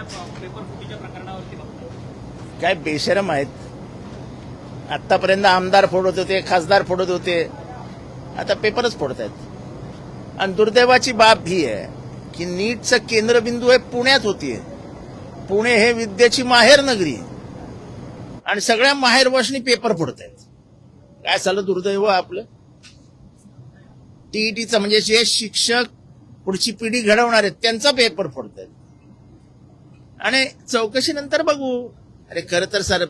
सध्या पेपर फुटीच्या प्रकरणावरती बघतो. काय बेशरम आहेत. आतापर्यंत आमदार फोडत होते, खासदार फोडत होते, आता पेपरच फोडतायत. आणि दुर्दैवाची बाब ही आहे की नीटचं केंद्रबिंदू हे पुण्यात होतीये. पुणे हे विद्येची माहेर नगरी आणि सगळ्या माहेरवाशनी पेपर फोडतायत. काय झालं दुर्दैव आपलं. टीईटीचं म्हणजे जे शिक्षक पुढची पिढी घडवणार आहेत त्यांचा पेपर फोडतायत. आणि चौकशीनंतर बघू. अरे खरं तर सर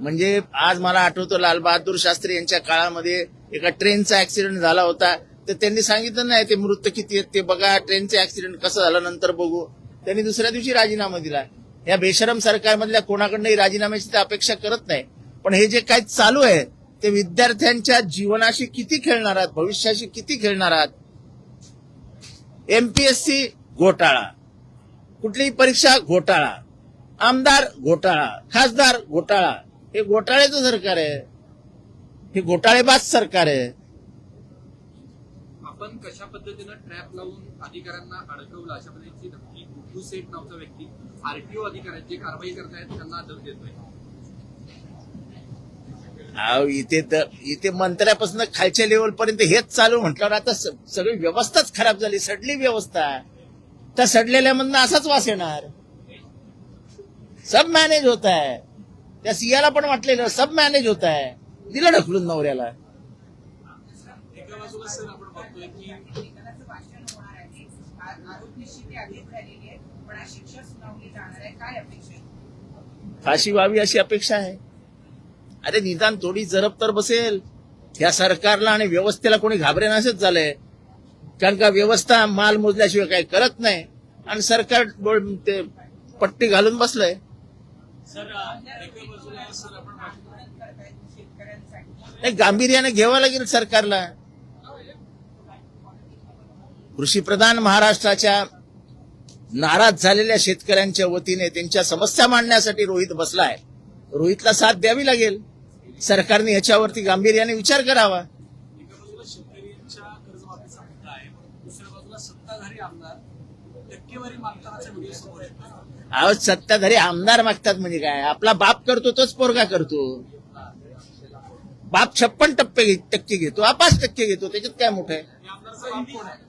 म्हणजे आज मला आठवतं लाल बहादूर शास्त्री यांच्या काळामध्ये एका ट्रेनचा ऍक्सिडेंट झाला होता, तर त्यांनी सांगितलं नाही ते मृत किती आहेत ते बघा, ट्रेनचा ऍक्सिडेंट कसं झालं नंतर बघू. त्यांनी दुसऱ्या दिवशी राजीनामा दिला. या बेशरम सरकारमधल्या कोणाकडनंही राजीनाम्याची ते अपेक्षा करत नाही. पण हे जे काही चालू आहे ते विद्यार्थ्यांच्या जीवनाशी किती खेळणार आहात, भविष्याशी किती खेळणार आहात. एमपीएससी घोटाळा, कुठलीही परीक्षा घोटाळा, आमदार घोटाळा, खासदार घोटाळा. हे घोटाळ्याचं सरकार आहे, हे घोटाळेबाज सरकार आहे. आपण कशा पद्धतीनं ट्रॅप लावून अधिकाऱ्यांना अडकवलं अशा पद्धतीची धमकी गुड्डू सेठ नावचा व्यक्ती आरटीओ अधिकारी जे कारवाई करतायत त्यांना देतोय. इथे मंत्र्यापासून खालच्या लेवल पर्यंत हेच चालू म्हटल्यावर आता सगळी व्यवस्थाच खराब झाली, सडली व्यवस्था. त्या सडलेल्यामधनं असाच वास येणार. सब मॅनेज होत आहे. त्या सियाला पण वाटलेलं सब मॅनेज होत आहे, दिलं ढकलून नवऱ्याला. एका बाजूला सर आपण बघतोय की फाशी व्हावी अशी अपेक्षा आहे. अरे निदान थोडी जरब तर बसेल. या सरकारला आणि व्यवस्थेला कोणी घाबरेनासेच झालंय. कारण का व्यवस्था माल मोजल्याशिवाय काही करत नाही आणि सरकार ते पट्टी घालून बसलंय. सर एका बाजूला सर आपण गांभीर्याने घ्यावं लागेल सरकारला. कृषीप्रधान महाराष्ट्राच्या नाराज झालेल्या शेतकऱ्यांच्या वतीने त्यांच्या समस्या मांडण्यासाठी रोहित बसलाय. रोहितला साथ द्यावी लागेल. सरकारने याच्यावरती गांभीर्याने विचार करावा. एका बाजूला शेतकऱ्यांच्या कर्जमाफीचा मुद्दा आहे, दुसऱ्या बाजूला सत्ताधारी आमदार टक्केवारी मागतानाचा व्हिडिओ समोर येतो. आज सत्ताधारी आमदार मागतात म्हणजे काय. आपला बाप करतो तोच पोरगा करतो. बाप 56% घेतो, हा 5% घेतो, त्याच्यात काय मोठं आहे. हे आमदारचा बाप कोण आहे?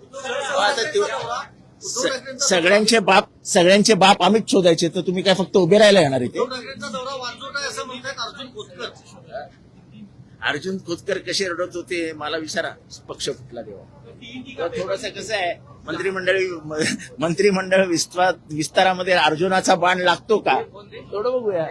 सगळ्यांचे बाप आम्हीच शोधायचे, तर तुम्ही काय फक्त उभे राहायला येणार इथे. अर्जुन खोतकर कसे रडत होते मला विचारा. पक्ष फुटला तेव्हा. थोडस कसं आहे मंत्रिमंडळ विस्तारामध्ये अर्जुनाचा बाण लागतो का थोडं बघूया.